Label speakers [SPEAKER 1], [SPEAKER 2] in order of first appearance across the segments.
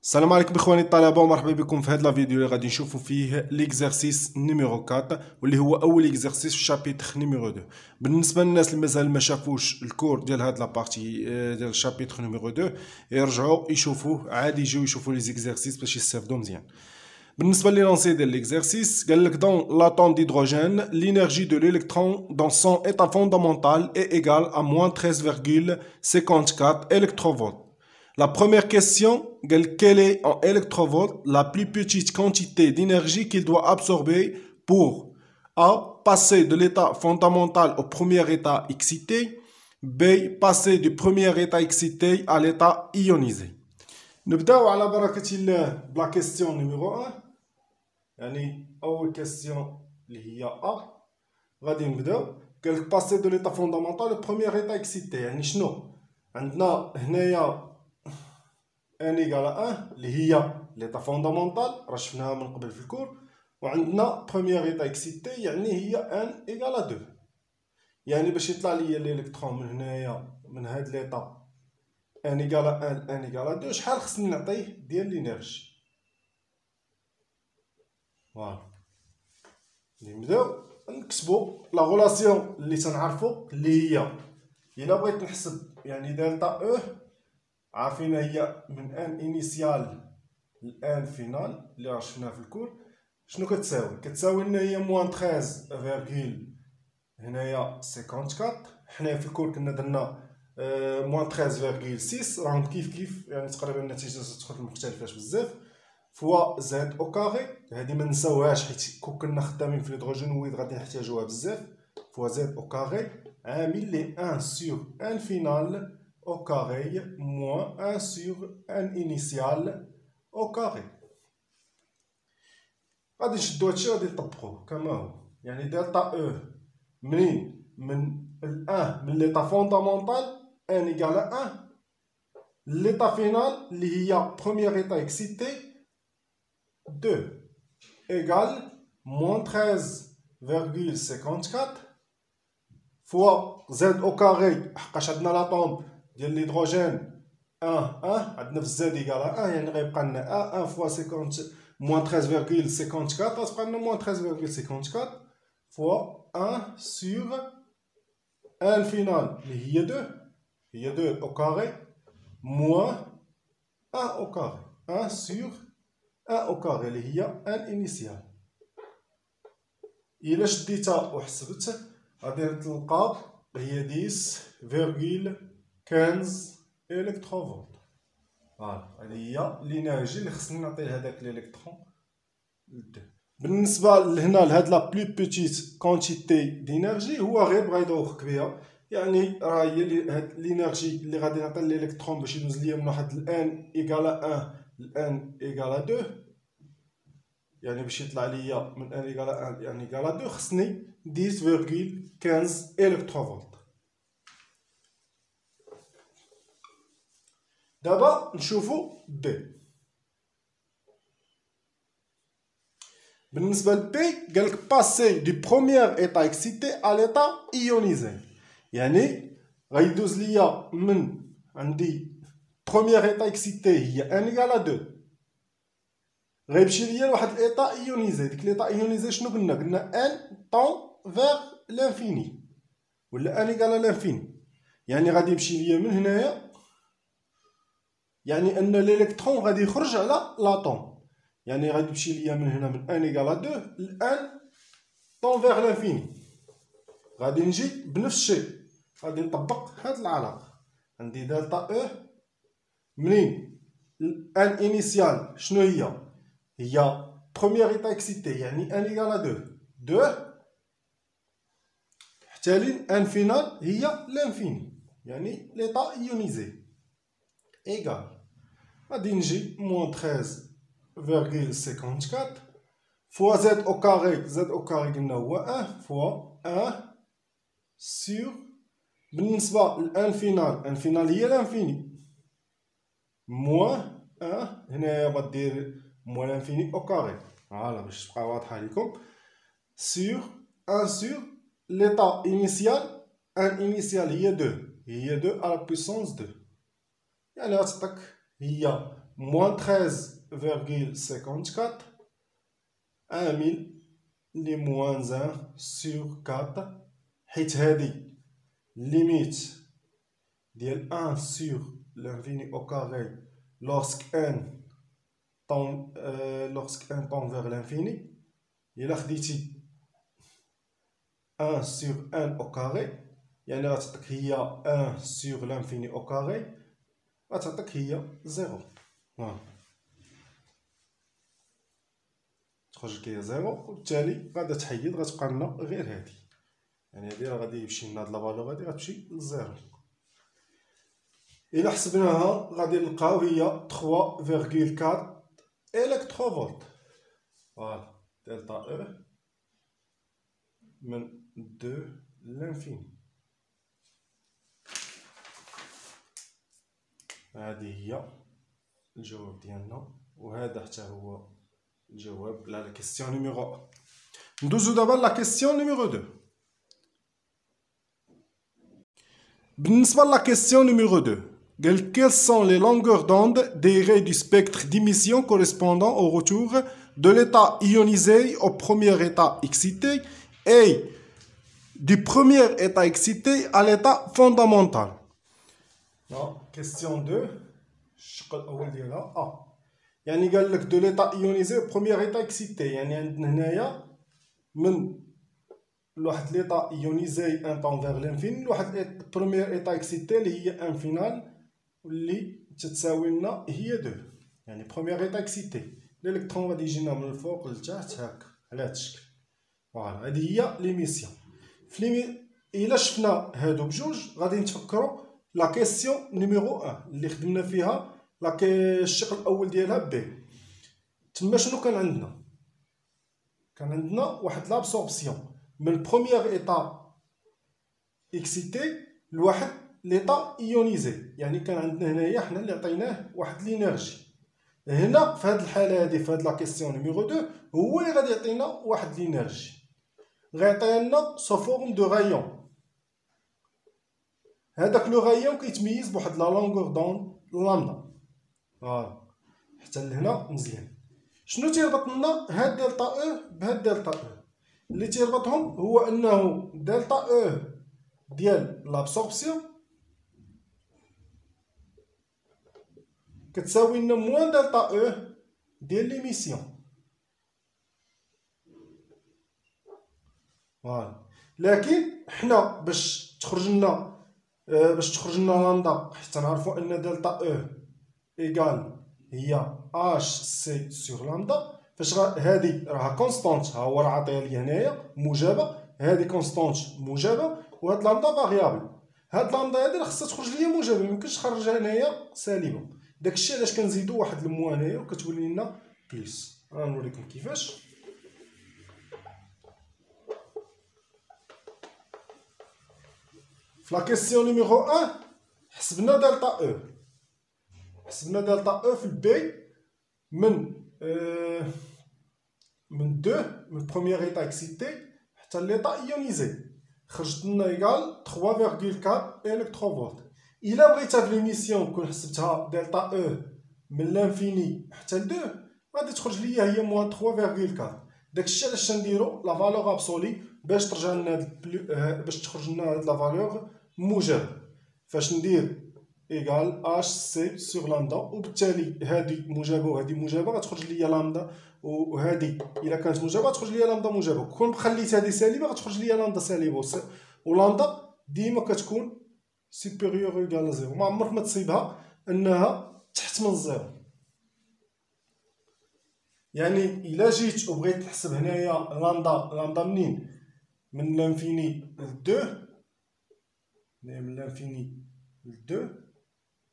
[SPEAKER 1] السلام عليكم اخواني الطلبه ومرحبا بكم في هذا الفيديو اللي غادي نشوفوا فيه ليكزارسيس نيميرو 4 واللي هو اول اكزارسيس في الشابيتر نيميرو 2. بالنسبه للناس اللي مازال ما شافوش الكور ديال هاد لابارتي ديال الشابيتر نيميرو 2 يرجعوا يشوفوه عادي، يجيو يشوفوا لي زيكزارسيس باش يستافدوا مزيان. بالنسبه ليلونسي ديال ليكزارسيس قال لك دون لاتوم d'hydrogène l'énergie de l'électron dans son état fondamental est égale à moins 13,54 électrovolts. La première question, quelle est en électrovolts la plus petite quantité d'énergie qu'il doit absorber pour A. Passer de l'état fondamental au premier état excité, B. Passer du premier état excité à l'état ionisé. نبداو على بركة الله بلا كيستيون نيميرو 1، يعني أول كيستيون اللي هي A. غادي نبداو، قالك باسي دو ليتا فوندامونتال au premier état excité، يعني شنو؟ عندنا هنايا ان ايكال 1 اللي هي ليطا فوندامونتال راه شفناها من قبل في الكور، وعندنا بروميير ايطا اكسيتي يعني هي ان ايكال 2. يعني باش يطلع ليا الالكترون من هنايا من هاد ليطا ان ايكال 1 ان ايكال 2 شحال خصني نعطيه ديال لينيرجي. فوالا نبداو نكتبو لا غولاسيون اللي تنعرفو اللي هي الا بغيت نحسب يعني دلتا او عارفين هي من ان انيسيال لان فينال اللي راه شفناها في الكور. شنو كتساوي لنا هي موان 13 فيرغيل هنايا 54. حنايا في الكور كنا درنا موان 13 فيرغيل 6 راهم كيف يعني تقريبا النتيجه تدخل مختلفاش بزاف فوا زد او كاري. هادي ما نساوهاش حيت كون كنا خدامين في الهيدروجين ويد غادي نحتاجوها بزاف. فوا زد او كاري عامل لي 1 سور ان فينال au carré moins 1 sur n initial au carré. غادي نشدو هادشي غادي نطبقوه كما هو، يعني دلتا او منين من ال1 من ليطا فوندامونتال ان ايكال 1 ليطا فينال اللي هي بروميير ايطا اكسيتي 2 ايكال moins 13,54 فوا زد او كاري حقاش عندنا لاطوم ديال الهيدروجين 1 عندنا في الزاد ايكال 1 يعني غيبقى لنا 1 فوا 50 موان 13,54 غتبقى لنا موان 13,54 فوا 1 سور ان فينال اللي هي 2 او كاري موان 1 او كاري 1 سور 1 او كاري اللي هي ان انيسيال. الا شديتها وحسبت غادي تلقى هي 10,15 الكتروفولت. فوالا هذه هي الانرجي اللي خصني نعطي لهداك الالكترون. بالنسبه لهنا لهاد لا بلو بيتيت كونتيتي دينرجي هو غير بغا يدوخك بها، يعني راه هي هاد الانرجي اللي غادي نعطي للالكترون باش يدوز ليا من واحد الان ايكال 1 لان ايكال 2، يعني باش يطلع ليا من ان ايكال 1 لان ايكال 2 خصني 10,15 الكتروفولت. دابا نشوفو بي. بالنسبه لبي قالك باسي دو بروميير ايطا اكسيتي ا ليطا ايونيزي، يعني غيدوز ليا من عندي بروميير ايطا اكسيتي هي ان ايكال 2 غيمشي ليا لواحد الايطا ايونيزي. ديك الايطا ايونيزي شنو قلنا ان طون فيغ لانفيني ولا ان ايكال لانفيني، يعني غادي يمشي ليا من هنايا يعني ان الالكترون غادي يخرج على لاطوم، يعني غادي يمشي ليا من هنا من ان ايكال 2 لان طون فيغ لانفيني. غادي نجي بنفس الشيء غادي نطبق هاد العلاقه. عندي دلتا او منين ان انيسيال شنو هي بروميير ايطا اكسيتي يعني ان ايكال 2 حتى لين ان فينال هي لانفيني يعني ليطا ايونيزي ايكال غادي نجي موان 13,54 فوا زد او كاري قلنا هو 1 فوا 1 سور بالنسبه لان فينال هي لانفيني موان 1 هنايا غدير موان لانفيني او كاري. فوالا باش تبقى واضحه لكم سور 1 سور ليطا انيسيال ان انيسيال هي 2 على بويسونس 2، يعني غتعطيك هي moins 13,54. 1000 les moins 1 sur 4. حيت هادي limite ديال 1 sur l'infini au carré lorsque n tend vers l'infini. إلا خديتي 1 sur n au carré يعني غتعطيك هي 1 sur l'infini au carré غتعطيك هي 0. تخرج لك هي 0 وبالتالي غادا تحيد غتبقى لنا غير هادي. يعني هادي راه غادي يمشي لنا هاد لافالور هادي غتمشي للزيرو. إلا حسبناها غادي نلقاو هي 3,4 إلكتروفولت. فوالا دلتا او من 2 لانفيني. هادي هي الجواب ديالنا وهذا حتى هو الجواب لا كيسيون نيميرو 1. ندوزو دابا لا كيسيون نيميرو 2. بالنسبة لا كيسيون نيميرو 2 قال quelles sont les longueurs d'onde des raies du spectre d'émission correspondant au retour de l'état ionisé au premier état excité et du premier état excité à l'état fondamental. Question 2 الشق الأول ديالها يعني قال لك دو ليتا ايونيزي بروميير ايتا اكسيتي. يعني عندنا هنايا من لواحد ليتا ايونيزي ان طون فيغ لانفيني لواحد بروميير ايتا اكسيتي اللي هي ان فينال واللي تتساوي لنا هي 2. يعني بروميير ايتا اكسيتي الالكترون غادي يجينا من الفوق لتحت هكا على هاد الشكل. فوالا هادي هي ليميسيون. الا شفنا هادو بجوج غادي نتفكروا لا كيسيون نيميرو 1 اللي خدمنا فيها الشق الاول ديالها بي. تما شنو كان عندنا؟ كان عندنا واحد لابسوربسيون من بروميير ايتا اكسيتي لواحد ليتا ايونيزي. يعني كان عندنا هنايا حنا اللي عطيناه واحد لينيرجي. هنا في هاد الحاله هادي في هاد لا كيسيون نيميرو 2 هو اللي غادي يعطينا واحد لينيرجي غيعطيها لنا سو فورم دو غايون. هذاك لو غايون كيتميز بواحد لا لونغور دون لامدا. حتى لهنا مزيان. شنو تيربط لنا هاد دلتا او بهاد دلتا او؟ اللي تيربطهم هو انه دلتا او ديال لابسوربسيون كتساوي لنا موان دلتا او ديال ليميسيون. فوالا لكن حنا باش تخرج لنا لامدا حتى نعرفوا ان دلتا او ايكال هي اش سي سور لامدا. فاش هادي راها كونستانت ها هو راه عطيها لي هنايا موجبه. هادي كونستانت موجبه وهاد لامدا فاريابل. هاد لامدا هادي راه خصها تخرج ليا موجبه ميمكنش تخرجها هنايا سالبه. داكشي علاش كنزيدو واحد الموا هنايا وكتولي لنا بليس. غنوريكم كيفاش. في لا كيسيون نيميرو 1 حسبنا دلتا او. حسبنا دلتا او في البي من 2 من بروميير ايتا اكسيتي حتى ليتا ايونيزي خرجت لنا ايكال 3,4 الكتروفولت. الا بغيتها في ليميسيون كون حسبتها دلتا او من لانفيني حتى ل 2 غادي تخرج ليا هي موان 3,4. داكشي علاش نديرو لا فالور ابسولي باش ترجع لنا باش تخرج لنا هاد لا فالور موجب. فاش ندير ايكال اش سي سور لامدا وبالتالي هادي موجبه وهادي موجبه غتخرج ليا لامدا وهادي الا كانت موجبه غتخرج ليا لامدا موجبه. كون خليت هادي سالبه غتخرج ليا لامدا سالبه ولامدا ديما كتكون سوبيريور ايكال زيرو. ما عمرك ما تصيبها انها تحت من الزيرو. يعني الا جيت وبغيت نحسب هنايا لامدا منين من لانفيني ل 2 من لانفيني ل 2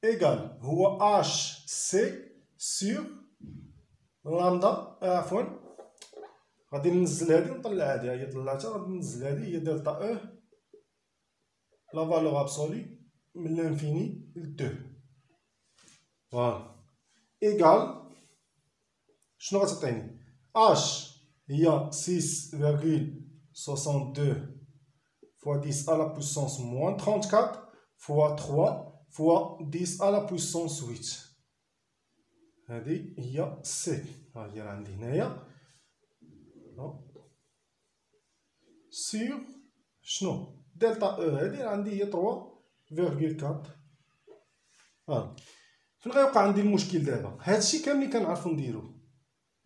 [SPEAKER 1] ايكال هو اش سي سور لامدا. عفوا غادي ننزل هادي ونطلع هادي. هي طلعتها غادي ننزل هادي هي دلتا او لا فالور ابسولي من لانفيني ل 2. فوالا ايكال شنو غتعطيني؟ اش هي 6,62 fois 10 à la puissance moins 34 fois 3 fois 10 à la puissance 8. هذه هي سي، ها هي عندي هنايا سيغ شنو دلتا او، هذه عندي هي 3.4. فين غيوقع عندي المشكل دابا؟ هادشي كامل كنعرفو نديروه.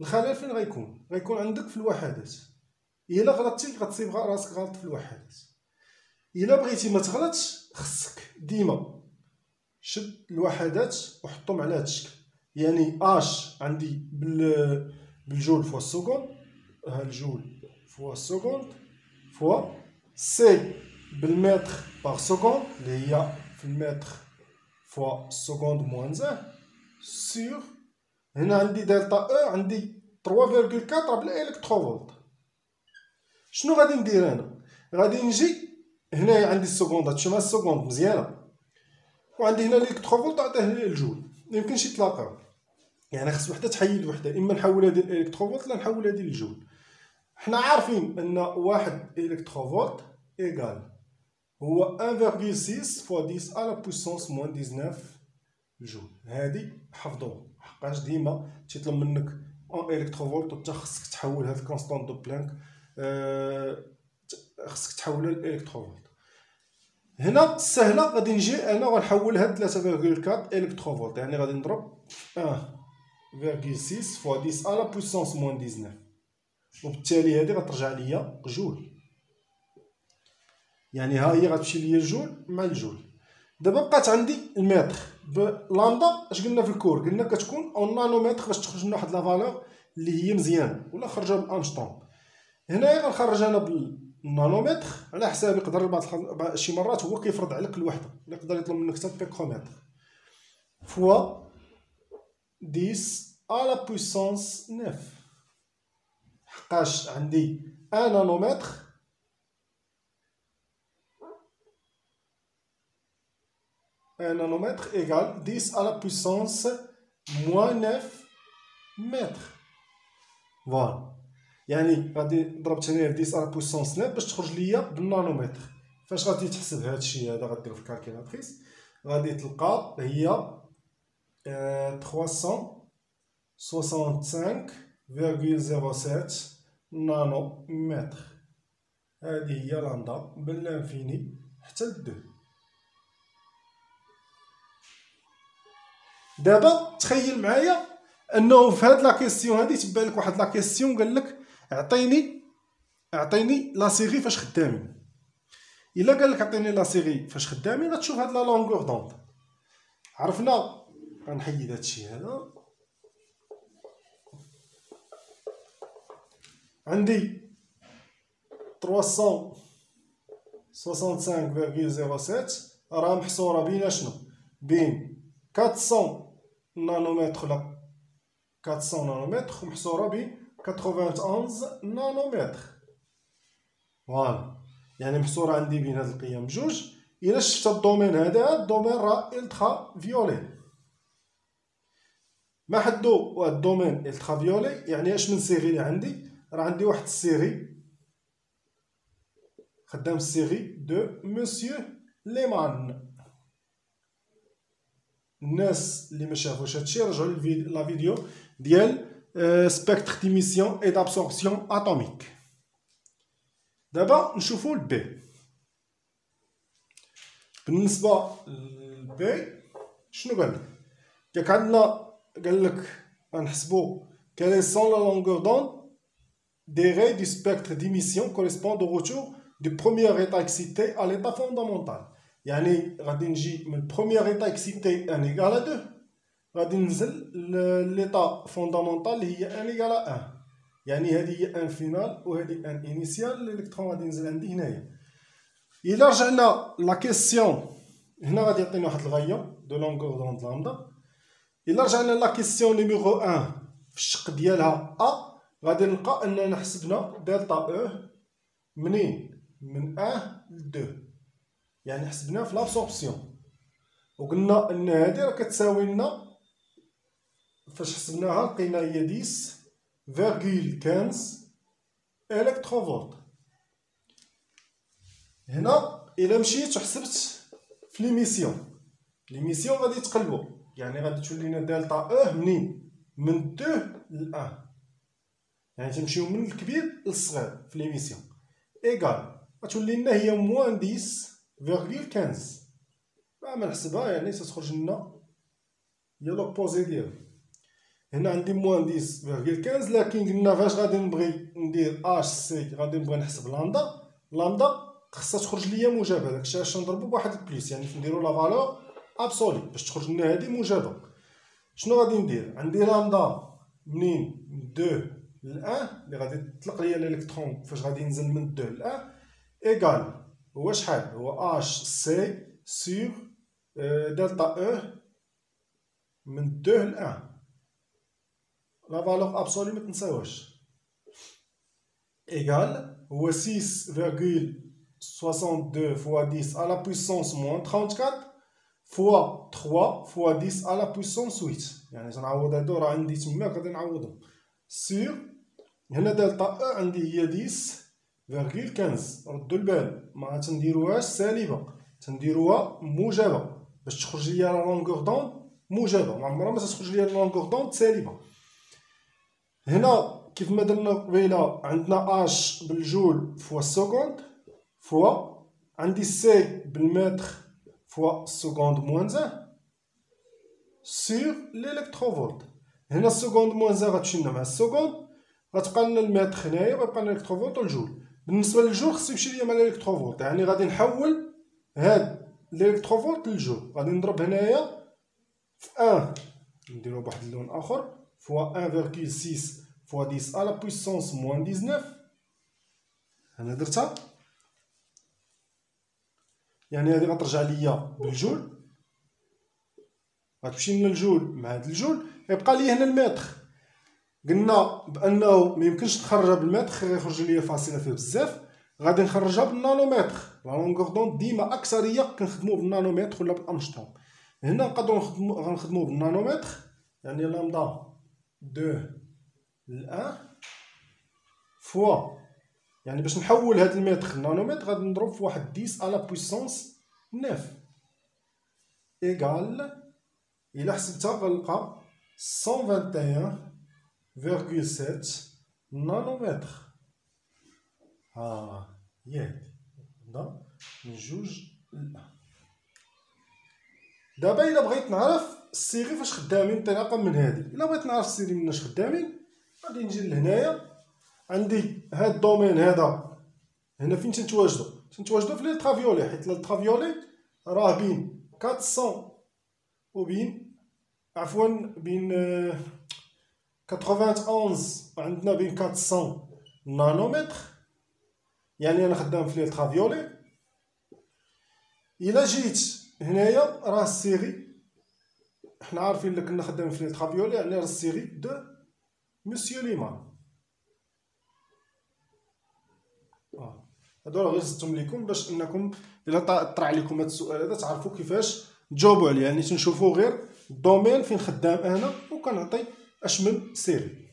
[SPEAKER 1] الخلل فين غيكون؟ غيكون عندك في الوحدات. الا غلطتي غتصيب راسك غلط في الوحدات. الا بغيتي ما تغلطش خصك ديما شد الوحدات وحطهم على هاد الشكل، يعني اش عندي بالجول فوا السكوند، ها الجول فوا السكوند فوا سي بالمتر باغ سكوند اللي هي في المتر فوا السكوند موان زان سيغ، هنا عندي دلتا او عندي 3.4 بلا الكتروفولت. شنو غادي ندير انا؟ غادي نجي هنايا عندي السكوندات، شوف السكوند مزيانه، وعندي هنا الالكتروفولت عطيه لي الجول، ميمكنش يتلاقاو، يعني خص وحده تحيد وحده، اما نحولها ديال الالكتروفولت لا نحولها ديال الجول. حنا عارفين ان واحد الكتروفولت ايكال هو 1.6 فوا 10 على بويسونس موان 19 جول. هادي حفظوها حقاش ديما تيطلب منك ان الكتروفولت وانت خصك تحول هاد الكونستانت دو بلانك، خصك تحولها للالكتروفولت. هنا سهله، غادي نجي انا غنحول هاد 3.4 الكتروفولت، يعني غادي نضرب 1.6 فوا 10 على بويسونس موان 19، وبالتالي هادي غترجع ليا جول، يعني ها هي غتمشي ليا الجول مع الجول. دابا بقات عندي المتر بلامدا، اش قلنا في الكور؟ قلنا كتكون اون نانومتر باش تخرج لنا واحد لا فالور اللي هي مزيانه، ولا خرجها بالانشطون. هنايا غنخرج انا بالنانومتر على حساب، يقدر بعض شي مرات هو كيفرض عليك الوحده، يقدر يطلب منك حتى بيكرومتر فوا 10 على بويسونس 9، حقاش عندي ان نانومتر ايكال 10 على بويسونس موان 9 متر. فوالا، يعني غادي ضربت هنايا في 10 على بويسونس 9 باش تخرج ليا بالنانومتر. فاش غادي تحسب هادشي هذا؟ غدير في الكالكيلاتريس، غادي تلقى هي 365.07 نانو متر. هذه هي لامدا بالانفيني حتى ل2. دابا تخيل معايا انه في هاد لا كيسيون هادي تبان لك واحد لا كيسيون قال لك اعطيني لا سيري فاش خدامين. الا قال لك اعطيني لا سيري فاش خدامين غتشوف هاد لا لونغور دوند. عرفنا غنحيد هادشي هذا، عندي 365.07 راه محصوره بين شنو؟ بين 400 نانومتر ولا 400 نانومتر، ومحصوره بين 91 نانومتر. فوالا، يعني محصوره عندي بين هاد القيم بجوج. الا شفت الدومين هذا، الدومين راه الترا فيولي، ما حدو هاد الدومين الترا فيولي، يعني اش من سيري اللي عندي؟ راه عندي واحد السيري خدام السيري دو مسيو ليمان. الناس اللي ما شافوش هادشي رجعوا لا فيديو ديال سبيكتر ديميسيون اي دابسوربسيون اتوميك. دابا نشوفوا البي. بالنسبه للبي شنو قال لك؟ ياك عندنا قال لك غنحسبوا quelle sont la longueur d'onde des raies du spectre d'émission correspondent au retour du premier état excité à l'état fondamental. يعني غادي نجي من premier état excité ان égal à 2 غادي ننزل l'état fondamental اللي هي ان égal à 1، يعني هذه هي ان فينال وهذه ان انيسيال. الالكترون غادي ينزل عندي هنايا. الا رجعنا لا كيسيون هنا غادي يعطينا واحد الغايه دو لونغور دوند لامدا. الا رجعنا لا كيسيون نيميرو 1 في الشق ديالها ا، غادي نلقى اننا حسبنا دلتا او منين؟ من 1 ل 2، يعني حسبناه في لابسوربسيون، وقلنا ان هادي راه كتساوي لنا فاش حسبناها لقينا هي 10.15 الكتروفولت. هنا الا مشيت وحسبت في ليميسيون غادي تقلبوا، يعني غادي تولي لنا دلتا او منين؟ من 2 ل 1، يعني تنمشيو من الكبير للصغير في ليميسيون. ايكال غتولي لنا هي موان 10.15. ما نحسبها يعني تتخرج لنا هي لوبوزي ديالها. هنا عندي موان 10.15، لكن قلنا فاش غادي نبغي ندير اش سي غادي نبغي نحسب لامدا خصها تخرج ليا موجبه. داكشي علاش نضربو بواحد البليس، يعني نديرو لا فالور ابسولي باش تخرج لنا هادي موجبه. شنو غادي ندير؟ عندي لامدا منين من 2 ل 1 اللي غادي تطلق ليا الالكترون فاش غادي ينزل من 2 ل 1 ايكال هو شحال؟ هو اش سي سور دلتا او من 2 ل 1. لا فالور ابسولي ما تنساوهاش. ايكال هو 6.62 fois 10 à la puissance moins 34 fois 3 fois 10 à la puissance 8. يعني تنعوض هادو راه عندي تما غادي نعوضهم سور. هنا دلتا او عندي هي 10.15. ردوا البال ما تنديروهاش سالبه، تنديروها موجبه باش تخرج ليا لا لونغور دوند موجبه. ما عمرها ما تخرج ليا لا لونغور دوند سالبه. هنا كيف ما درنا قبيله عندنا اش بالجول فوا السكوند فوا عندي سي بالمتر فوا السكوند موان 1 سور الالكتروفولت. هنا السكوند موان 1 غتمشي لنا مع السكوند، غتبقى لنا المتر هنايا وغيبقى لنا الالكتروفولت والجول. بالنسبه للجول خصو يمشي ليا مع الالكتروفولت، يعني غادي نحول هاد الالكتروفولت للجول. غادي نضرب هنايا في 1 نديرو بواحد اللون اخر فوا 1.6 fois 10 à la puissance moins 19. هنا درتها، يعني هادي غترجع ليا بالجول، غتمشي لنا الجول مع هاد الجول، يبقى لي هنا المتر. قلنا بانه ما يمكنش نخرجها بالمتر، غيخرج ليا فاصله فيه بزاف، غادي نخرجها بالنانومتر. لا لونغور دوند ديما اكثريه كنخدمو بالنانومتر ولا بالامشطون. هنا نقدروا غنخدمو بالنانومتر، يعني لامدا 2 ل 1 فوا، يعني باش نحول هاد المتر لنانومتر غادي نضرب في واحد 10 على بويسونس 9 ايكال الا حسبتها غنلقى 121.7 نانومتر. ياك هدا من 2 ل 1. دابا الا بغيت نعرف السيري فاش خدامين انطلاقا من هادي، الا بغيت نعرف السيري مناش خدامين غادي نجي لهنايا. عندي هاد الدومين هذا هنا فين تنتواجدو في الالترافيولي، حيت الالترافيولي راه بين 400 وبين بين 91 وعندنا بين 400 نانومتر. يعني انا خدام في الالترافيولي. الا جيت هنايا راه السيري حنا عارفين اللي كنا خدامين في الالترافيولي، يعني راه السيري دو مسيو ليمان. هادو راه غير زدتهم لكم باش انكم الا طرح عليكم هاد السؤال هذا تعرفوا كيفاش تجاوبوا عليه. يعني تنشوفوا غير الدومين فين خدام انا وكنعطي اش من سيري.